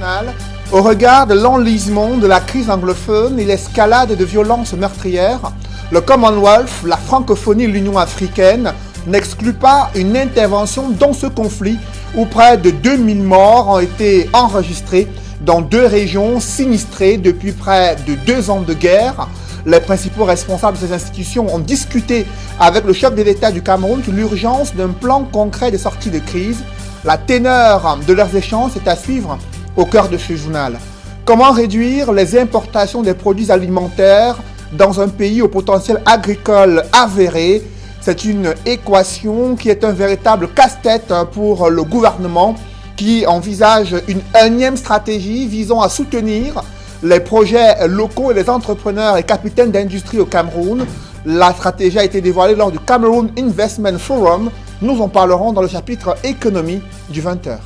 internationale, au regard de l'enlisement de la crise anglophone et l'escalade de violences meurtrières, le Commonwealth, la francophonie et l'Union africaine n'excluent pas une intervention dans ce conflit où près de 2000 morts ont été enregistrés dans 2 régions sinistrées depuis près de 2 ans de guerre. Les principaux responsables de ces institutions ont discuté avec le chef de l'État du Cameroun sur l'urgence d'un plan concret de sortie de crise. La teneur de leurs échanges est à suivre au cœur de ce journal. Comment réduire les importations des produits alimentaires dans un pays au potentiel agricole avéré? C'est une équation qui est un véritable casse-tête pour le gouvernement qui envisage une énième stratégie visant à soutenir les projets locaux et les entrepreneurs et capitaines d'industrie au Cameroun. La stratégie a été dévoilée lors du Cameroon Investment Forum. Nous en parlerons dans le chapitre économie du 20h.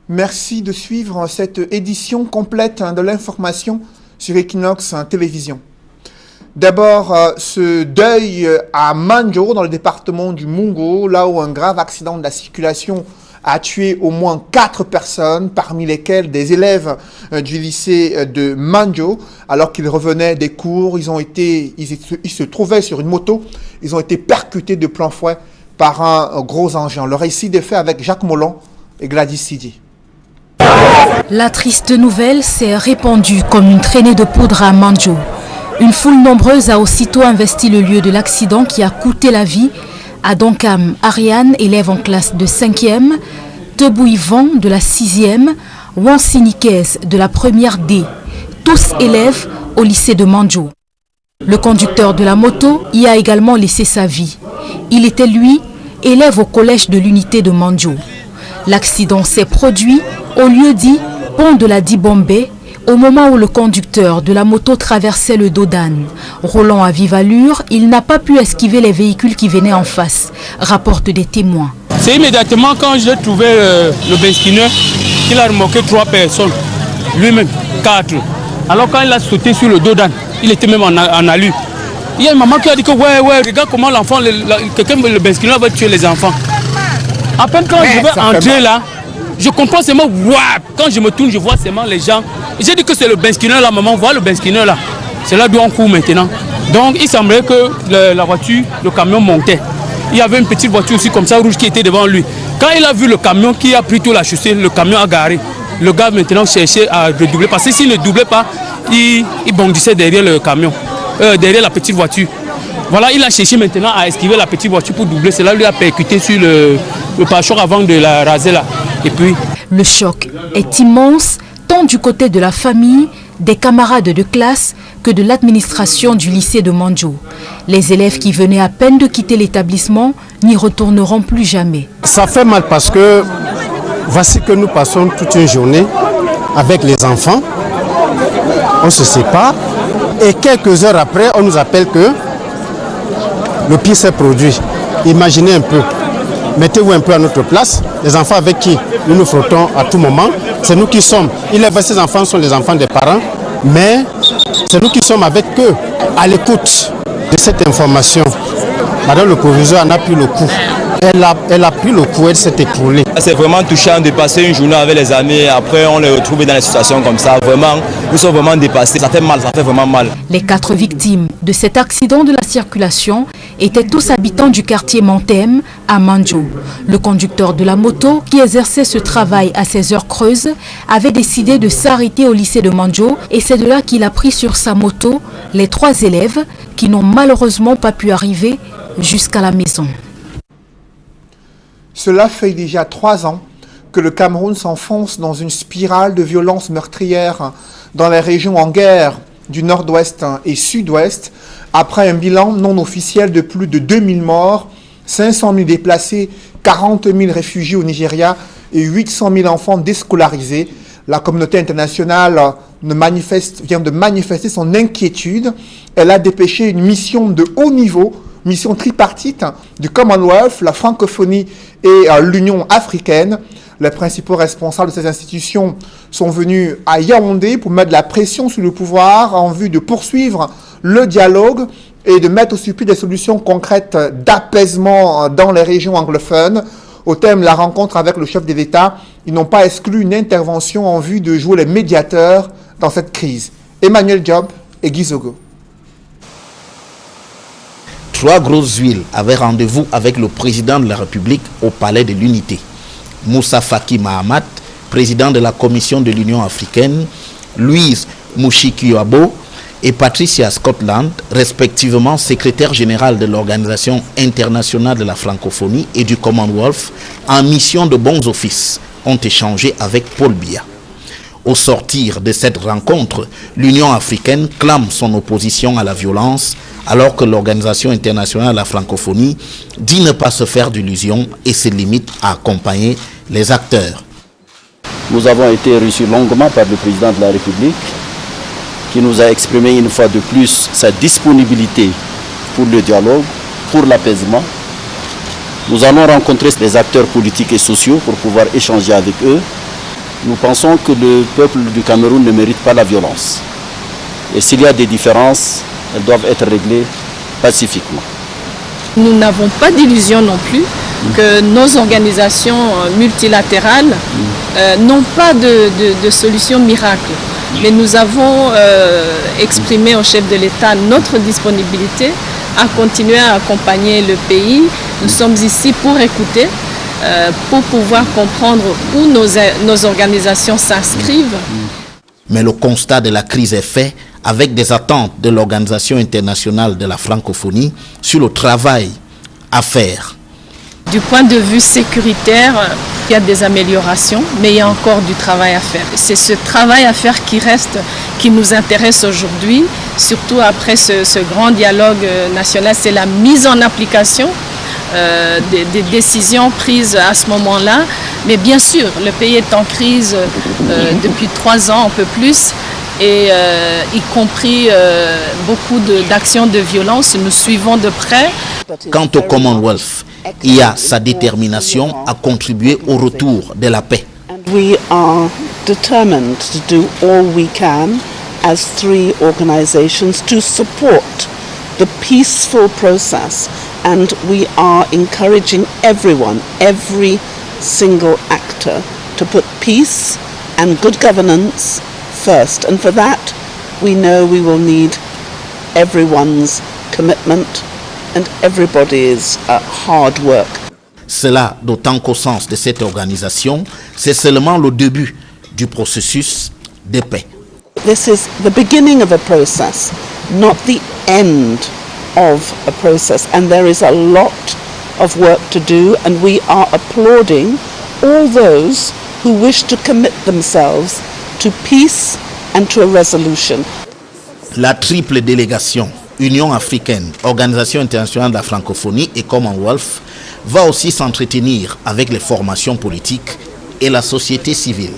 Merci de suivre cette édition complète de l'information sur Equinox Télévision. D'abord, ce deuil à Manjo, dans le département du Mungo, là où un grave accident de la circulation a tué au moins 4 personnes, parmi lesquelles des élèves du lycée de Manjo, alors qu'ils revenaient des cours. Ils se trouvaient sur une moto, ils ont été percutés de plein fouet par un gros engin. Le récit est fait avec Jacques Mollon et Gladys Sidi. La triste nouvelle s'est répandue comme une traînée de poudre à Manjo. Une foule nombreuse a aussitôt investi le lieu de l'accident qui a coûté la vie à Donkam Ariane, élève en classe de 5e, Tebou Yvan de la 6e, Wansi Nikes de la première D, tous élèves au lycée de Manjo. Le conducteur de la moto y a également laissé sa vie. Il était lui, élève au collège de l'unité de Manjo. L'accident s'est produit au lieu dit pont de la Dibombe, au moment où le conducteur de la moto traversait le Dodane. Roulant à vive allure, il n'a pas pu esquiver les véhicules qui venaient en face, rapportent des témoins. C'est immédiatement quand j'ai trouvé le benzineur qu'il a remorqué 3 personnes, lui-même 4. Alors quand il a sauté sur le Dodane, il était même en allure. Il y a une maman qui a dit que ouais, regarde comment l'enfant, le benzineur va tuer les enfants. À peine quand je vais entrer là, je comprends seulement, quand je me tourne, je vois seulement les gens. J'ai dit que c'est le benzineur là, maman, voilà le benzineur là. C'est là d'où on court maintenant. Donc il semblerait que la voiture, le camion montait. Il y avait une petite voiture aussi comme ça, rouge, qui était devant lui. Quand il a vu le camion qui a pris toute la chaussée, le camion a garé. Le gars maintenant cherchait à redoubler, parce que s'il ne doublait pas, il bondissait derrière le camion, derrière la petite voiture. Voilà, il a cherché maintenant à esquiver la petite voiture pour doubler. Cela lui a percuté sur le pare-choc avant de la raser là. Et puis... Le choc est immense, tant du côté de la famille, des camarades de classe, que de l'administration du lycée de Manjo. Les élèves qui venaient à peine de quitter l'établissement n'y retourneront plus jamais. Ça fait mal parce que voici que nous passons toute une journée avec les enfants. On se sépare et quelques heures après, on nous appelle que le pire s'est produit. Imaginez un peu. Mettez-vous un peu à notre place. Les enfants avec qui nous nous frottons à tout moment, c'est nous qui sommes. Ces enfants sont les enfants des parents, mais c'est nous qui sommes avec eux à l'écoute de cette information. Madame le proviseur en a pris le coup. Elle a pris le coup, elle s'est écroulée. C'est vraiment touchant de passer une journée avec les amis. Après, on les retrouve dans des situations comme ça. Vraiment, nous sommes vraiment dépassés. Ça fait mal, ça fait vraiment mal. Les 4 victimes de cet accident de la circulation étaient tous habitants du quartier Mantem à Manjo. Le conducteur de la moto, qui exerçait ce travail à ses heures creuses, avait décidé de s'arrêter au lycée de Manjo et c'est de là qu'il a pris sur sa moto les 3 élèves qui n'ont malheureusement pas pu arriver jusqu'à la maison. Cela fait déjà 3 ans que le Cameroun s'enfonce dans une spirale de violences meurtrières dans les régions en guerre du nord-ouest et sud-ouest, après un bilan non officiel de plus de 2000 morts, 500 000 déplacés, 40 000 réfugiés au Nigeria et 800 000 enfants déscolarisés. La communauté internationale vient de manifester son inquiétude. Elle a dépêché une mission de haut niveau, mission tripartite du Commonwealth, la francophonie et l'Union africaine. Les principaux responsables de ces institutions sont venus à Yaoundé pour mettre de la pression sur le pouvoir en vue de poursuivre le dialogue et de mettre au support des solutions concrètes d'apaisement dans les régions anglophones. Au thème de la rencontre avec le chef de l'État, ils n'ont pas exclu une intervention en vue de jouer les médiateurs dans cette crise. Emmanuel Job et Guy Zogo. 3 grosses huiles avaient rendez-vous avec le président de la République au Palais de l'Unité. Moussa Faki Mahamat, président de la Commission de l'Union africaine, Louise Mouchikiwabo et Patricia Scotland, respectivement secrétaire générale de l'Organisation internationale de la francophonie et du Commonwealth, en mission de bons offices, ont échangé avec Paul Biya. Au sortir de cette rencontre, l'Union africaine clame son opposition à la violence, alors que l'Organisation internationale de la francophonie dit ne pas se faire d'illusions et se limite à accompagner les acteurs. Nous avons été reçus longuement par le président de la République, qui nous a exprimé une fois de plus sa disponibilité pour le dialogue, pour l'apaisement. Nous allons rencontrer les acteurs politiques et sociaux pour pouvoir échanger avec eux. Nous pensons que le peuple du Cameroun ne mérite pas la violence. Et s'il y a des différences, elles doivent être réglées pacifiquement. Nous n'avons pas d'illusion non plus que nos organisations multilatérales n'ont pas de solution miracle. Mais nous avons exprimé au chef de l'État notre disponibilité à continuer à accompagner le pays. Nous sommes ici pour écouter, pour pouvoir comprendre où nos organisations s'inscrivent. Mais le constat de la crise est fait avec des attentes de l'Organisation internationale de la francophonie sur le travail à faire. Du point de vue sécuritaire, il y a des améliorations, mais il y a encore du travail à faire. C'est ce travail à faire qui nous intéresse aujourd'hui, surtout après ce grand dialogue national. C'est la mise en application des décisions prises à ce moment-là. Mais bien sûr, le pays est en crise depuis 3 ans, un peu plus, et y compris beaucoup d'actions de violence. Nous suivons de près. Quant au Commonwealth, il y a sa détermination à contribuer au retour de la paix. We are determined to do all we can as 3 organizations to support the peaceful process, and we are encouraging everyone, every single actor, to put peace and good governance first. And for that, we know we will need everyone's commitment and everybody's hard work. Cela d'autant qu'au sens de cette organisation, c'est seulement le début du processus de paix. This is the beginning of a process, not the end of a process. And there is a lot of work to do, and we are applauding all those who wish to commit themselves to peace and to a resolution. La triple délégation Union africaine, Organisation internationale de la francophonie et Commonwealth va aussi s'entretenir avec les formations politiques et la société civile.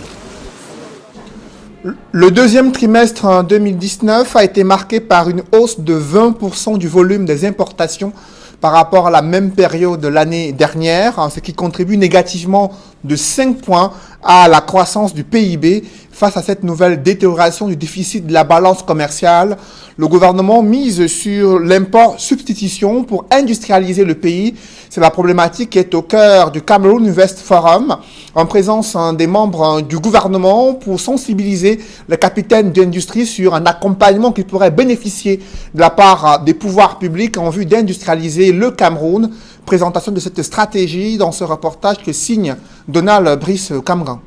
Le deuxième trimestre 2019 a été marqué par une hausse de 20% du volume des importations par rapport à la même période de l'année dernière, ce qui contribue négativement de 5 points à la croissance du PIB. Face à cette nouvelle détérioration du déficit de la balance commerciale, le gouvernement mise sur l'import-substitution pour industrialiser le pays. C'est la problématique qui est au cœur du Cameroun Invest Forum, en présence des membres du gouvernement pour sensibiliser les capitaines d'industrie sur un accompagnement qui pourrait bénéficier de la part des pouvoirs publics en vue d'industrialiser le Cameroun. Présentation de cette stratégie dans ce reportage que signe Donald Brice Camgan.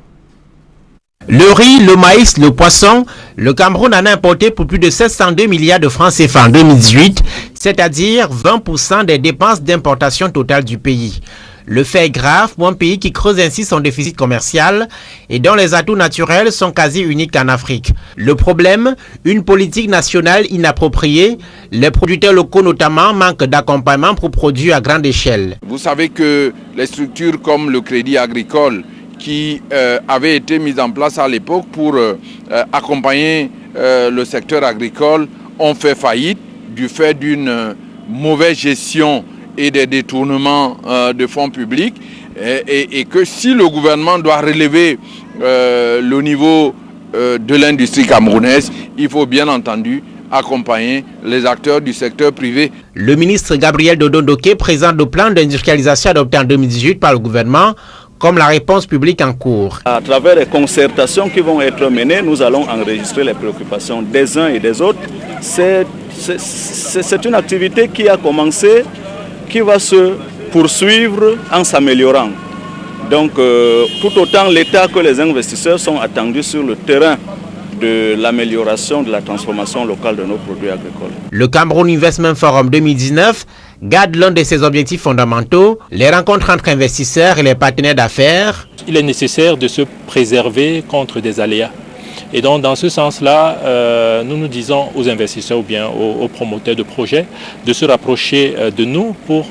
Le riz, le maïs, le poisson, le Cameroun en a importé pour plus de 702 milliards de francs CFA en 2018, c'est-à-dire 20% des dépenses d'importation totale du pays. Le fait est grave pour un pays qui creuse ainsi son déficit commercial et dont les atouts naturels sont quasi uniques en Afrique. Le problème, une politique nationale inappropriée. Les producteurs locaux notamment manquent d'accompagnement pour produire à grande échelle. Vous savez que les structures comme le Crédit Agricole qui avait été mise en place à l'époque pour accompagner le secteur agricole ont fait faillite du fait d'une mauvaise gestion et des détournements de fonds publics. Et que si le gouvernement doit relever le niveau de l'industrie camerounaise, il faut bien entendu accompagner les acteurs du secteur privé. Le ministre Gabriel Dodon-Doké présente le plan d'industrialisation adopté en 2018 par le gouvernement comme la réponse publique en cours. À travers les concertations qui vont être menées, nous allons enregistrer les préoccupations des uns et des autres. C'est une activité qui a commencé, qui va se poursuivre en s'améliorant. Donc, tout autant l'État que les investisseurs sont attendus sur le terrain de l'amélioration de la transformation locale de nos produits agricoles. Le Cameroun Investment Forum 2019 garde l'un de ses objectifs fondamentaux, les rencontres entre investisseurs et les partenaires d'affaires. Il est nécessaire de se préserver contre des aléas. Et donc, dans ce sens-là, nous disons aux investisseurs ou bien aux promoteurs de projets de se rapprocher de nous pour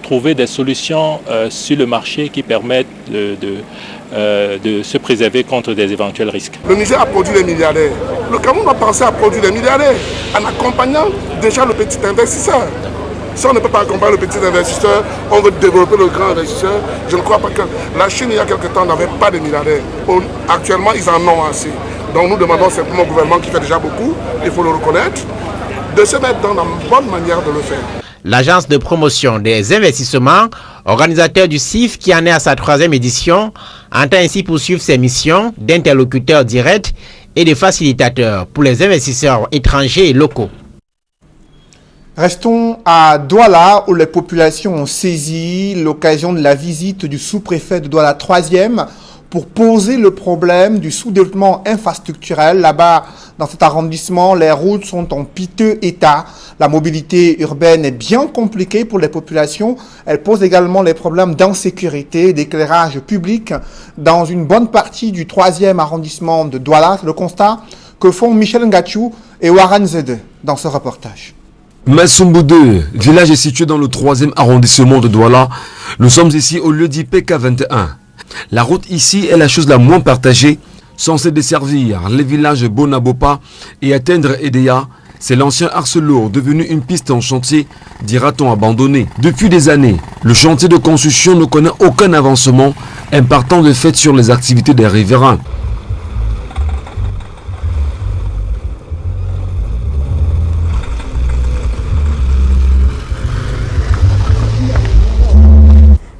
trouver des solutions sur le marché qui permettent de se préserver contre des éventuels risques. Le Niger a produit des milliardaires. Le Cameroun a pensé à produire des milliardaires en accompagnant déjà le petit investisseur. Si on ne peut pas accompagner le petit investisseur, on veut développer le grand investisseur. Je ne crois pas que la Chine, il y a quelque temps, n'avait pas de milliardaires. Actuellement, ils en ont assez. Donc nous demandons simplement au gouvernement qui fait déjà beaucoup, il faut le reconnaître, de se mettre dans la bonne manière de le faire. L'agence de promotion des investissements, organisateur du CIF qui en est à sa 3e édition, entend ainsi poursuivre ses missions d'interlocuteur direct et de facilitateur pour les investisseurs étrangers et locaux. Restons à Douala où les populations ont saisi l'occasion de la visite du sous-préfet de Douala 3e pour poser le problème du sous-développement infrastructurel. Là-bas, dans cet arrondissement, les routes sont en piteux état. La mobilité urbaine est bien compliquée pour les populations. Elle pose également les problèmes d'insécurité, d'éclairage public dans une bonne partie du 3e arrondissement de Douala. C'est le constat que font Michel Ngachou et Warren Zede dans ce reportage. Massumbu 2, village est situé dans le 3e arrondissement de Douala. Nous sommes ici au lieu dit PK21. La route ici est la chose la moins partagée, censée desservir les villages Bonabopa et atteindre Edea. C'est l'ancien axe lourd devenu une piste en chantier, dira-t-on abandonné. Depuis des années, le chantier de construction ne connaît aucun avancement, impactant de fait sur les activités des riverains.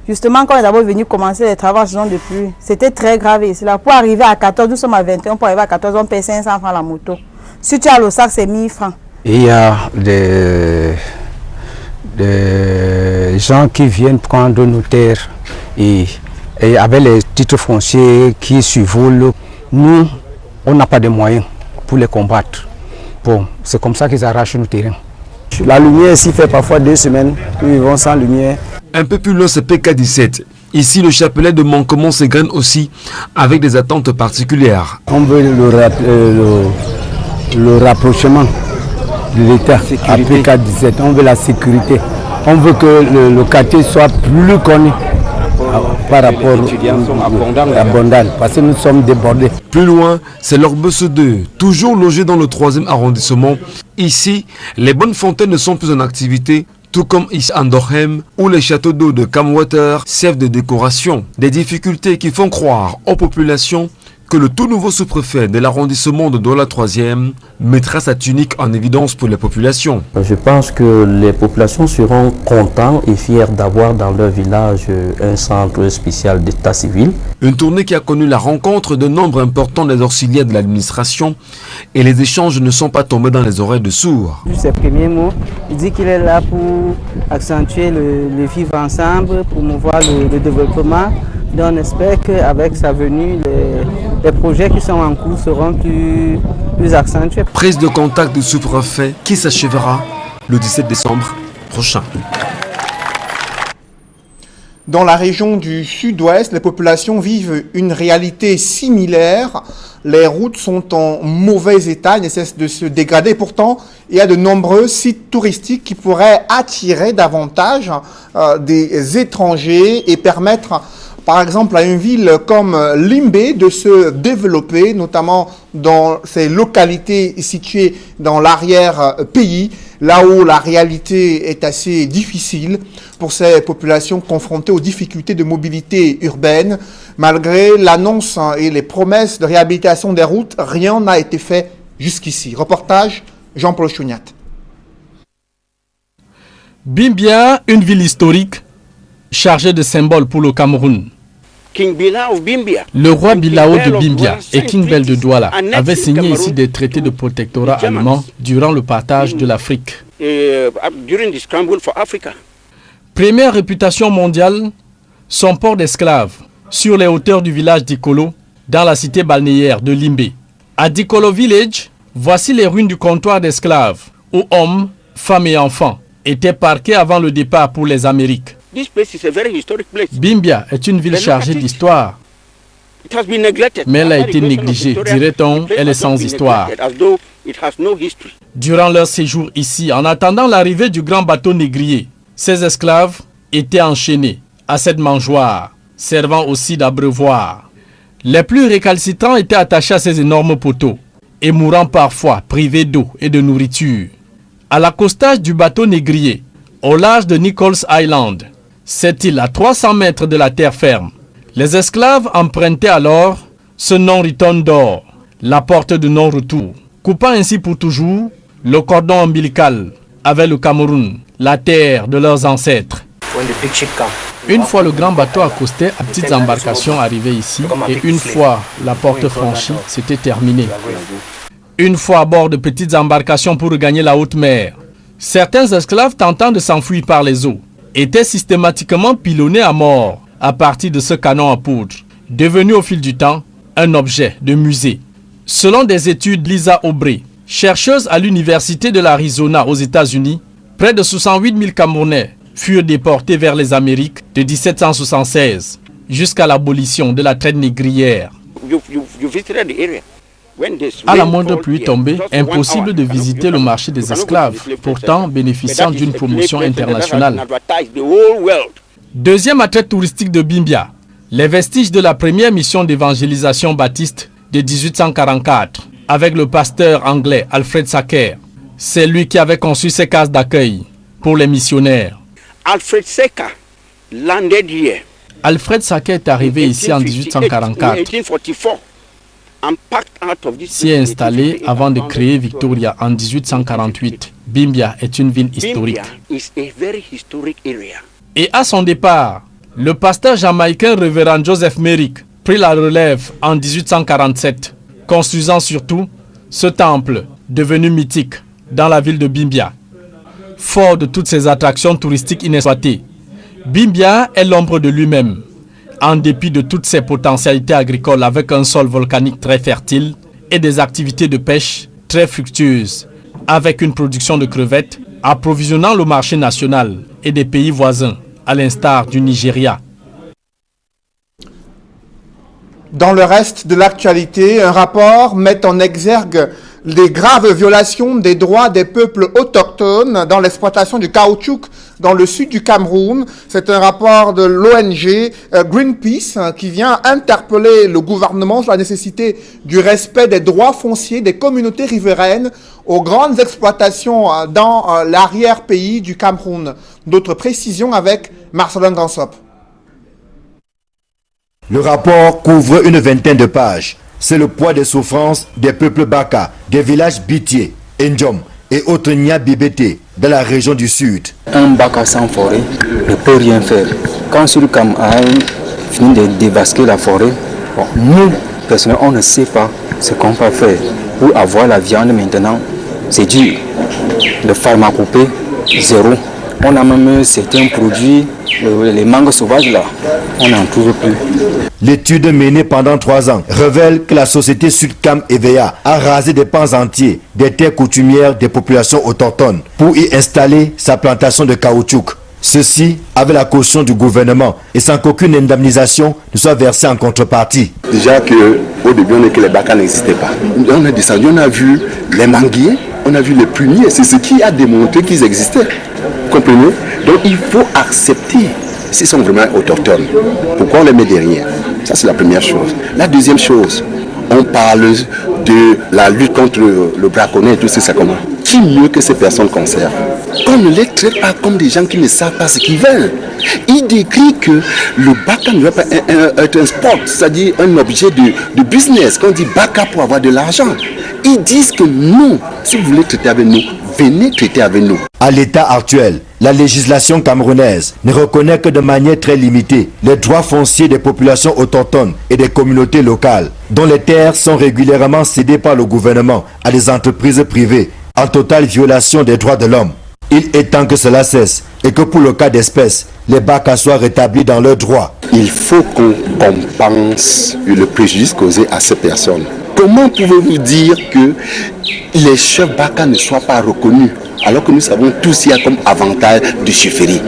Justement, quand on est d'abord venu commencer les travaux en saison de pluie, c'était très grave ici. Là, pour arriver à 14, nous sommes à 21, pour arriver à 14, on paye 500 francs la moto. Si tu as le sac, c'est 1000 francs. Il y a des gens qui viennent prendre nos terres et avec les titres fonciers qui survolent, nous, on n'a pas de moyens pour les combattre. Bon, c'est comme ça qu'ils arrachent nos terrains. La lumière ici fait parfois 2 semaines, nous vivons sans lumière. Un peu plus loin, c'est PK17. Ici, le chapelet de manquement s'égrène aussi avec des attentes particulières. On veut le rapprochement de l'État à PK17. On veut la sécurité. On veut que le quartier soit plus connu par rapport à Bondal, parce que nous sommes débordés. Plus loin, c'est l'Orbeuse 2, toujours logé dans le 3e arrondissement. Ici, les bonnes fontaines ne sont plus en activité, tout comme ici à Ndorhem, où les châteaux d'eau de Camwater servent de décoration. Des difficultés qui font croire aux populations que le tout nouveau sous-préfet de l'arrondissement de Douala 3e mettra sa tunique en évidence pour les populations. Je pense que les populations seront contents et fiers d'avoir dans leur village un centre spécial d'état civil. Une tournée qui a connu la rencontre de nombre important des auxiliaires de l'administration et les échanges ne sont pas tombés dans les oreilles de sourds. Ses premiers mots, il dit qu'il est là pour accentuer le vivre ensemble, promouvoir le développement. Donc on espère qu'avec sa venue, les projets qui sont en cours seront plus accentués. Prise de contact du sous-préfet qui s'achèvera le 17 décembre prochain. Dans la région du sud-ouest, les populations vivent une réalité similaire. Les routes sont en mauvais état, elles ne cessent de se dégrader. Pourtant, il y a de nombreux sites touristiques qui pourraient attirer davantage des étrangers et permettre par exemple, à une ville comme Limbé de se développer, notamment dans ces localités situées dans l'arrière-pays, là où la réalité est assez difficile pour ces populations confrontées aux difficultés de mobilité urbaine. Malgré l'annonce et les promesses de réhabilitation des routes, rien n'a été fait jusqu'ici. Reportage Jean-Paul Chouniat. Bimbia, une ville historique chargée de symboles pour le Cameroun. Le roi Bilao de Bimbia et King Bell de Douala avaient signé ici des traités de protectorat allemand durant le partage de l'Afrique. Première réputation mondiale, son port d'esclaves sur les hauteurs du village d'Ikolo, dans la cité balnéaire de Limbé. À Dikolo Village, voici les ruines du comptoir d'esclaves, où hommes, femmes et enfants étaient parqués avant le départ pour les Amériques. Bimbia est une ville chargée d'histoire, mais elle a été négligée. Dirait-on, elle est sans histoire. Durant leur séjour ici, en attendant l'arrivée du grand bateau négrier, ces esclaves étaient enchaînés à cette mangeoire, servant aussi d'abreuvoir. Les plus récalcitrants étaient attachés à ces énormes poteaux et mourant parfois privés d'eau et de nourriture. À l'accostage du bateau négrier, au large de Nichols Island, cette île à 300 mètres de la terre ferme, les esclaves empruntaient alors ce non-return d'or, la porte de non-retour, coupant ainsi pour toujours le cordon ombilical avec le Cameroun, la terre de leurs ancêtres. Une fois le grand bateau accostait à petites embarcations arrivées ici, et une fois la porte franchie, c'était terminé. Une fois à bord de petites embarcations pour regagner la haute mer, certains esclaves tentant de s'enfuir par les eaux étaient systématiquement pilonnés à mort à partir de ce canon à poudre, devenu au fil du temps un objet de musée. Selon des études Lisa Aubrey, chercheuse à l'université de l'Arizona aux États-Unis, près de 68 000 Camerounais furent déportés vers les Amériques de 1776 jusqu'à l'abolition de la traite négrière. À la moindre pluie tombée, impossible de visiter le marché des esclaves, pourtant bénéficiant d'une promotion internationale. Deuxième attrait touristique de Bimbia, les vestiges de la première mission d'évangélisation baptiste de 1844, avec le pasteur anglais Alfred Sacker. C'est lui qui avait conçu ces cases d'accueil pour les missionnaires. Alfred Sacker landed here. Alfred Sacker est arrivé ici en 1844. S'y est installé avant de créer Victoria en 1848. Bimbia est une ville historique. Et à son départ, le pasteur jamaïcain révérend Joseph Merrick prit la relève en 1847, construisant surtout ce temple devenu mythique dans la ville de Bimbia. Fort de toutes ces attractions touristiques inexploitées, Bimbia est l'ombre de lui-même. En dépit de toutes ses potentialités agricoles avec un sol volcanique très fertile et des activités de pêche très fructueuses, avec une production de crevettes approvisionnant le marché national et des pays voisins, à l'instar du Nigeria. Dans le reste de l'actualité, un rapport met en exergue les graves violations des droits des peuples autochtones dans l'exploitation du caoutchouc dans le sud du Cameroun. C'est un rapport de l'ONG Greenpeace qui vient interpeller le gouvernement sur la nécessité du respect des droits fonciers des communautés riveraines aux grandes exploitations dans l'arrière-pays du Cameroun. D'autres précisions avec Marcelin Gansop. Le rapport couvre une vingtaine de pages. C'est le poids des souffrances des peuples Baka, des villages Bitié, Ndjom et autres Nya-Bibété dans la région du sud. Un Baka sans forêt ne peut rien faire. Quand Sulcam a fini de dévasquer la forêt, nous, personnellement, on ne sait pas ce qu'on va faire. Pour avoir la viande maintenant, c'est dur. Le pharmacopée, zéro. On a même certains produits, les mangues sauvages là, on n'en trouve plus. L'étude menée pendant 3 ans révèle que la société Sudcam EVA a rasé des pans entiers des terres coutumières des populations autochtones pour y installer sa plantation de caoutchouc. Ceci avec la caution du gouvernement et sans qu'aucune indemnisation ne soit versée en contrepartie. Déjà qu'au début on dit que les Baka n'existaient pas. On est descendu, on a vu les manguiers, on a vu les pruniers, c'est ce qui a démontré qu'ils existaient. Comprenez? Donc il faut accepter s'ils sont vraiment autochtones, pourquoi on les met derrière? Ça, c'est la première chose. La deuxième chose, on parle de la lutte contre le braconnet et tout ça, comment? Qui mieux que ces personnes conservent? Qu'on ne les traite pas comme des gens qui ne savent pas ce qu'ils veulent. Il décrit que le baka ne doit pas être un sport, c'est-à-dire un objet de business, qu'on dit baka pour avoir de l'argent. Ils disent que nous, si vous voulez traiter avec nous, venez traiter avec nous. À l'état actuel, la législation camerounaise ne reconnaît que de manière très limitée les droits fonciers des populations autochtones et des communautés locales, dont les terres sont régulièrement cédées par le gouvernement à des entreprises privées, en totale violation des droits de l'homme. Il est temps que cela cesse et que pour le cas d'espèce, les Bakas soient rétablis dans leurs droits. Il faut qu'on compense le préjudice causé à ces personnes. Comment pouvez-vous dire que les chefs Bakas ne soient pas reconnus alors que nous savons tous qu'il y a comme avantage de chefferie?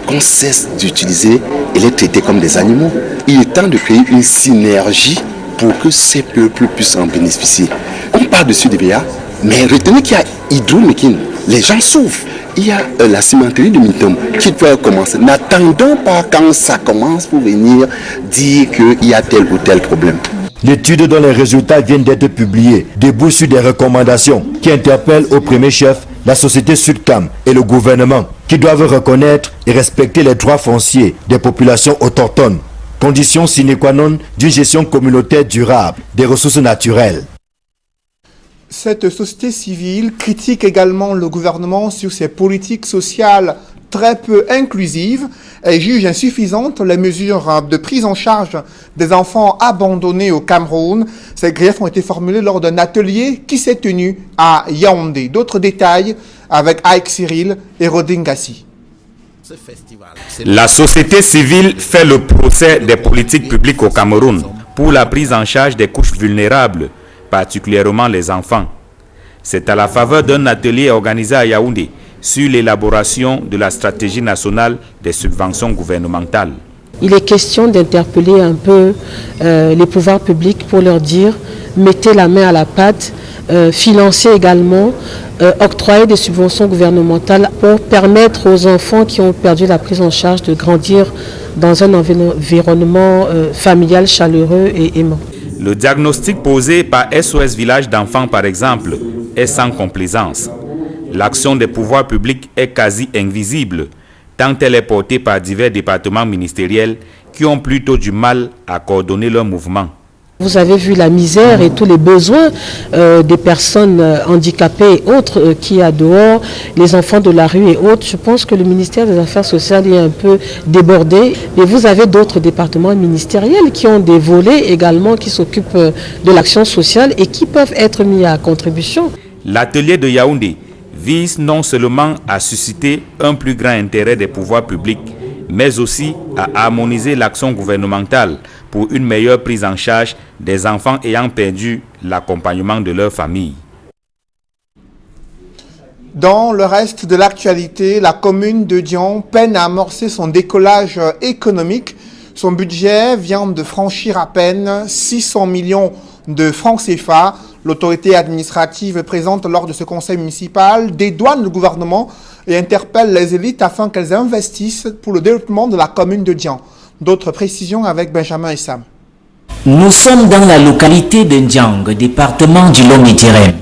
Qu'on cesse d'utiliser et les traiter comme des animaux. Il est temps de créer une synergie pour que ces peuples puissent en bénéficier. On parle de Sud-Béa, mais retenez qu'il y a Hydro-Mékin. Les gens souffrent. Il y a la cimenterie de Mintom qui doit commencer. N'attendons pas quand ça commence pour venir dire qu'il y a tel ou tel problème. L'étude dont les résultats viennent d'être publiés débouche sur des recommandations qui interpellent au premier chef la société Sudcam et le gouvernement qui doivent reconnaître et respecter les droits fonciers des populations autochtones, condition sine qua non d'une gestion communautaire durable des ressources naturelles. Cette société civile critique également le gouvernement sur ses politiques sociales très peu inclusives et juge insuffisantes les mesures de prise en charge des enfants abandonnés au Cameroun. Ces griefs ont été formulés lors d'un atelier qui s'est tenu à Yaoundé. D'autres détails avec Aïk Cyril et Rodin Gassi. La société civile fait le procès des politiques publiques au Cameroun pour la prise en charge des couches vulnérables, particulièrement les enfants. C'est à la faveur d'un atelier organisé à Yaoundé sur l'élaboration de la stratégie nationale des subventions gouvernementales. Il est question d'interpeller un peu les pouvoirs publics pour leur dire mettez la main à la pâte, financer également, octroyer des subventions gouvernementales pour permettre aux enfants qui ont perdu la prise en charge de grandir dans un environnement familial chaleureux et aimant. Le diagnostic posé par SOS Village d'enfants par exemple est sans complaisance. L'action des pouvoirs publics est quasi invisible, tant elle est portée par divers départements ministériels qui ont plutôt du mal à coordonner leurs mouvements. Vous avez vu la misère et tous les besoins des personnes handicapées et autres qui y a dehors, les enfants de la rue et autres. Je pense que le ministère des Affaires sociales est un peu débordé. Et vous avez d'autres départements ministériels qui ont des volets également qui s'occupent de l'action sociale et qui peuvent être mis à contribution. L'atelier de Yaoundé vise non seulement à susciter un plus grand intérêt des pouvoirs publics, mais aussi à harmoniser l'action gouvernementale pour une meilleure prise en charge des enfants ayant perdu l'accompagnement de leur famille. Dans le reste de l'actualité, la commune de Dian peine à amorcer son décollage économique. Son budget vient de franchir à peine 600 millions de francs CFA. L'autorité administrative présente lors de ce conseil municipal dédouane le gouvernement et interpelle les élites afin qu'elles investissent pour le développement de la commune de Dian. D'autres précisions avec Benjamin et Sam. Nous sommes dans la localité de Ndiang, département du Long-Médirem.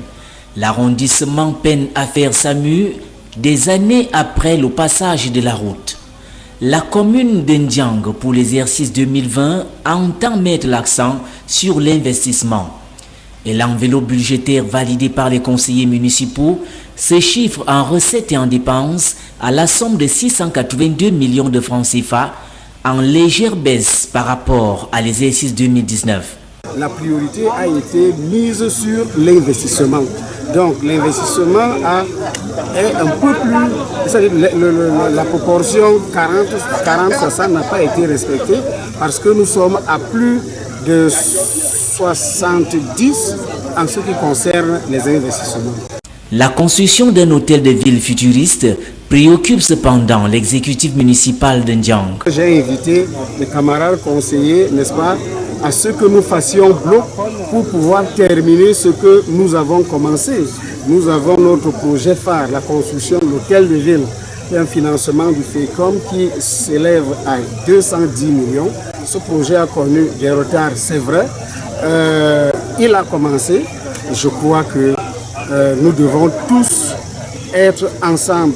L'arrondissement peine à faire sa mue des années après le passage de la route. La commune de Ndiang, pour l'exercice 2020, entend mettre l'accent sur l'investissement. Et l'enveloppe budgétaire validée par les conseillers municipaux se chiffre en recettes et en dépenses à la somme de 682 millions de francs CFA, en légère baisse par rapport à l'exercice 2019. La priorité a été mise sur l'investissement. Donc l'investissement est un peu plus, c'est-à-dire la proportion 40-60 n'a pas été respectée parce que nous sommes à plus de 70 en ce qui concerne les investissements. La construction d'un hôtel de ville futuriste préoccupe cependant l'exécutif municipal de Ndiang. J'ai invité les camarades conseillers, n'est-ce pas, à ce que nous fassions bloc pour pouvoir terminer ce que nous avons commencé. Nous avons notre projet phare, la construction de l'hôtel de ville. Il y a un financement du FECOM qui s'élève à 210 millions. Ce projet a connu des retards, c'est vrai. Il a commencé. Je crois que nous devons tous être ensemble.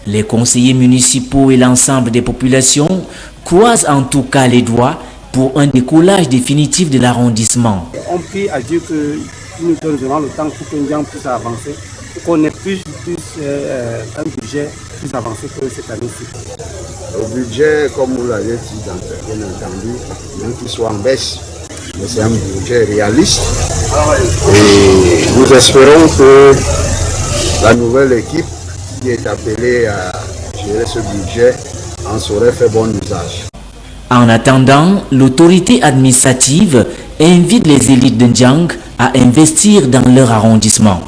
Les conseillers municipaux et l'ensemble des populations croisent en tout cas les doigts pour un décollage définitif de l'arrondissement. On prie à Dieu qu'il nous donne vraiment le temps pour que Ndiang puisse avancer, pour qu'on ait plus un budget plus avancé que cette année-ci. Le budget, comme vous l'avez dit, bien entendu, même qu'il soit en baisse, mais c'est un budget réaliste. Et nous espérons que la nouvelle équipe qui est appelée à gérer ce budget en saurait faire bon usage. En attendant, l'autorité administrative invite les élites de Ndiang à investir dans leur arrondissement.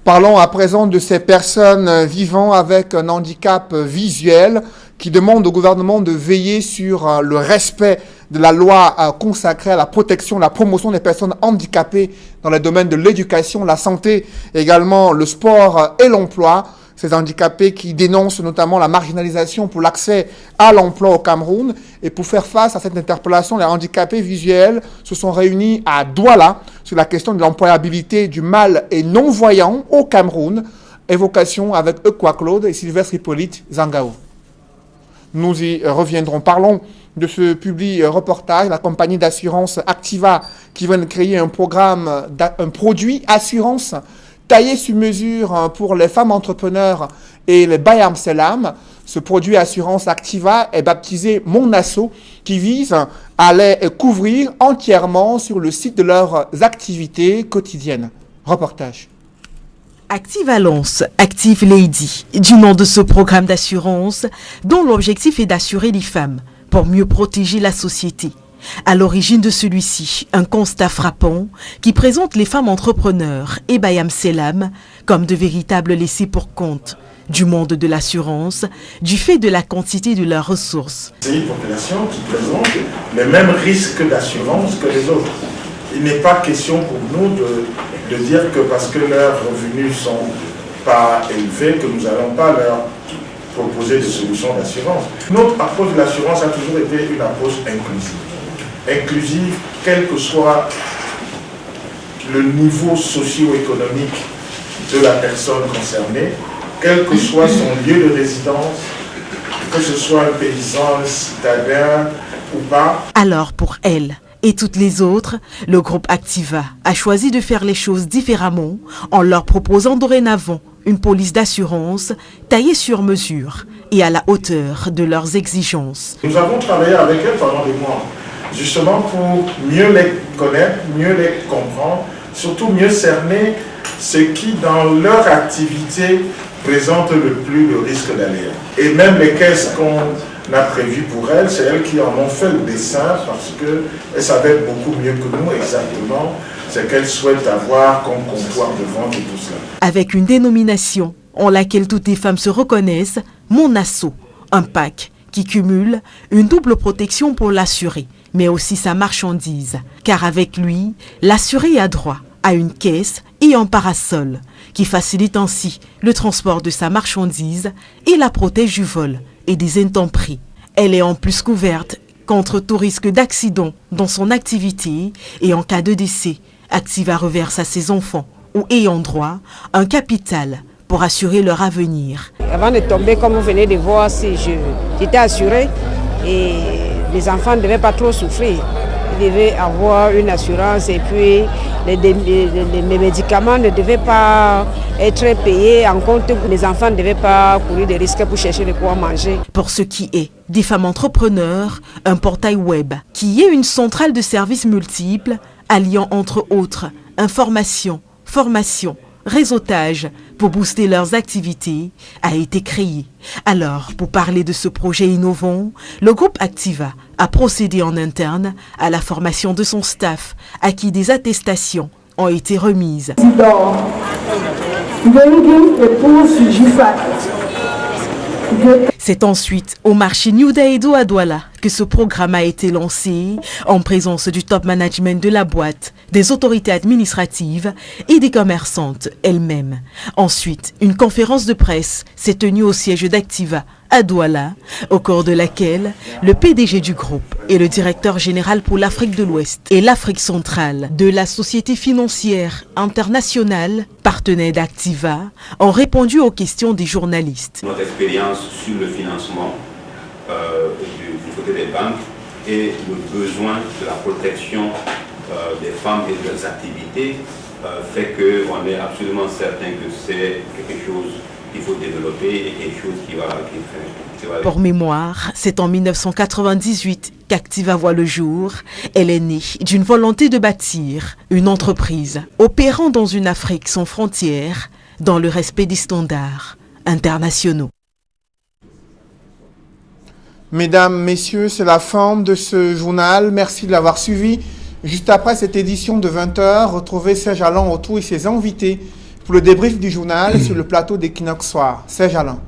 Parlons à présent de ces personnes vivant avec un handicap visuel qui demandent au gouvernement de veiller sur le respect de la loi consacrée à la protection, la promotion des personnes handicapées dans les domaines de l'éducation, la santé, également le sport et l'emploi. Ces handicapés qui dénoncent notamment la marginalisation pour l'accès à l'emploi au Cameroun. Et pour faire face à cette interpellation, les handicapés visuels se sont réunis à Douala sur la question de l'employabilité du mal et non-voyant au Cameroun. Évocation avec Equa Claude et Sylvestre Hippolyte Zangao. Nous y reviendrons. Parlons de ce public reportage, la compagnie d'assurance Activa qui vient de créer un programme, un produit assurance taillé sur mesure pour les femmes entrepreneurs et les Bayam Selam. Ce produit assurance Activa est baptisé Mon Asso qui vise à les couvrir entièrement sur le site de leurs activités quotidiennes. Reportage. Activa lance Active Lady, du nom de ce programme d'assurance dont l'objectif est d'assurer les femmes pour mieux protéger la société. À l'origine de celui-ci, un constat frappant qui présente les femmes entrepreneurs et Bayam Selam comme de véritables laissés pour compte du monde de l'assurance, du fait de la quantité de leurs ressources. C'est une population qui présente les mêmes risques d'assurance que les autres. Il n'est pas question pour nous de dire que parce que leurs revenus ne sont pas élevés, que nous n'allons pas leur proposer des solutions d'assurance. Notre approche de l'assurance a toujours été une approche inclusive. Inclusive, quel que soit le niveau socio-économique de la personne concernée, quel que soit son lieu de résidence, que ce soit un paysan, un citadin ou pas. Alors pour elle et toutes les autres, le groupe Activa a choisi de faire les choses différemment en leur proposant dorénavant une police d'assurance taillée sur mesure et à la hauteur de leurs exigences. Nous avons travaillé avec elles pendant des mois, justement pour mieux les connaître, mieux les comprendre, surtout mieux cerner ce qui dans leur activité présente le plus de risque d'aléa. Et même les caisses qu'on a prévues pour elles, c'est elles qui en ont fait le dessin parce qu'elles savaient beaucoup mieux que nous exactement ce qu'elles souhaitent avoir comme comptoir de vente et tout cela. Avec une dénomination en laquelle toutes les femmes se reconnaissent, Mon Asso, un pack qui cumule une double protection pour l'assuré, mais aussi sa marchandise. Car avec lui, l'assuré a droit à une caisse et un parasol qui facilite ainsi le transport de sa marchandise et la protège du vol et des intempéries. Elle est en plus couverte contre tout risque d'accident dans son activité et en cas de décès, Activa reverse à ses enfants ou ayant droit un capital pour assurer leur avenir. Avant de tomber, comme vous venez de voir, si j'étais assurée et les enfants ne devaient pas trop souffrir. Ils devaient avoir une assurance et puis les médicaments ne devaient pas être payés en compte que les enfants ne devaient pas courir des risques pour chercher de quoi manger. Pour ce qui est des femmes entrepreneurs, un portail web qui est une centrale de services multiples alliant entre autres information, formation, réseautage pour booster leurs activités a été créé. Alors, pour parler de ce projet innovant, le groupe Activa a procédé en interne à la formation de son staff, à qui des attestations ont été remises. C'est ensuite au marché New Daedo à Douala que ce programme a été lancé en présence du top management de la boîte, des autorités administratives et des commerçantes elles-mêmes. Ensuite, une conférence de presse s'est tenue au siège d'Activa à Douala, au cours de laquelle le PDG du groupe et le directeur général pour l'Afrique de l'Ouest et l'Afrique centrale de la Société financière internationale, partenaire d'Activa, ont répondu aux questions des journalistes. Notre expérience sur le financement du côté des banques et le besoin de la protection des femmes et de leurs activités fait qu'on est absolument certain que c'est quelque chose qu'il faut développer et quelque chose qui va Pour mémoire, c'est en 1998 qu'Activa voit le jour. Elle est née d'une volonté de bâtir une entreprise opérant dans une Afrique sans frontières, dans le respect des standards internationaux. Mesdames, Messieurs, c'est la fin de ce journal. Merci de l'avoir suivi. Juste après cette édition de 20h, retrouvez Serge Alain Autou et ses invités pour le débrief du journal sur le plateau d'Equinox Soir. Serge Alain.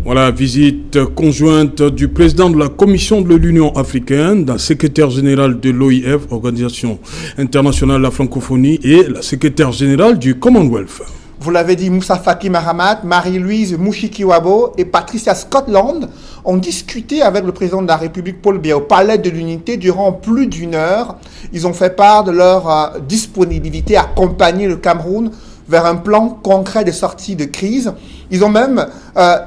Voilà, visite conjointe du président de la Commission de l'Union africaine, d'un secrétaire général de l'OIF, Organisation internationale de la francophonie, et la secrétaire générale du Commonwealth. Vous l'avez dit, Moussa Faki Mahamat, Marie-Louise Mouchikiwabo et Patricia Scotland ont discuté avec le président de la République Paul Biya au Palais de l'Unité durant plus d'1 heure. Ils ont fait part de leur disponibilité à accompagner le Cameroun vers un plan concret de sortie de crise. Ils ont même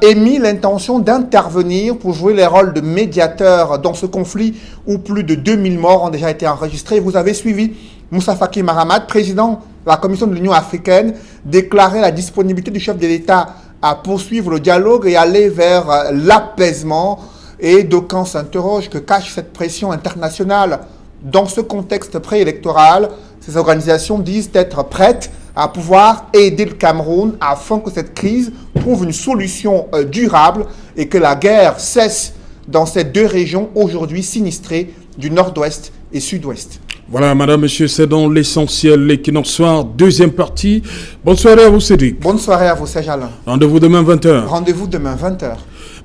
émis l'intention d'intervenir pour jouer les rôles de médiateurs dans ce conflit où plus de 2000 morts ont déjà été enregistrés. Vous avez suivi Moussa Faki Mahamat, président de la Commission de l'Union africaine, déclarer la disponibilité du chef de l'État à poursuivre le dialogue et aller vers l'apaisement. Et d'aucuns s'interrogent que cache cette pression internationale. Dans ce contexte préélectoral, ces organisations disent être prêtes à pouvoir aider le Cameroun afin que cette crise trouve une solution durable et que la guerre cesse dans ces deux régions aujourd'hui sinistrées du nord-ouest et sud-ouest. Voilà, madame, monsieur, c'est dans l'essentiel, l'Equinox Soir, deuxième partie. Bonne soirée à vous, Cédric. Bonne soirée à vous, Serge Alain. Rendez-vous demain 20h. Rendez-vous demain 20h.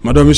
Madame,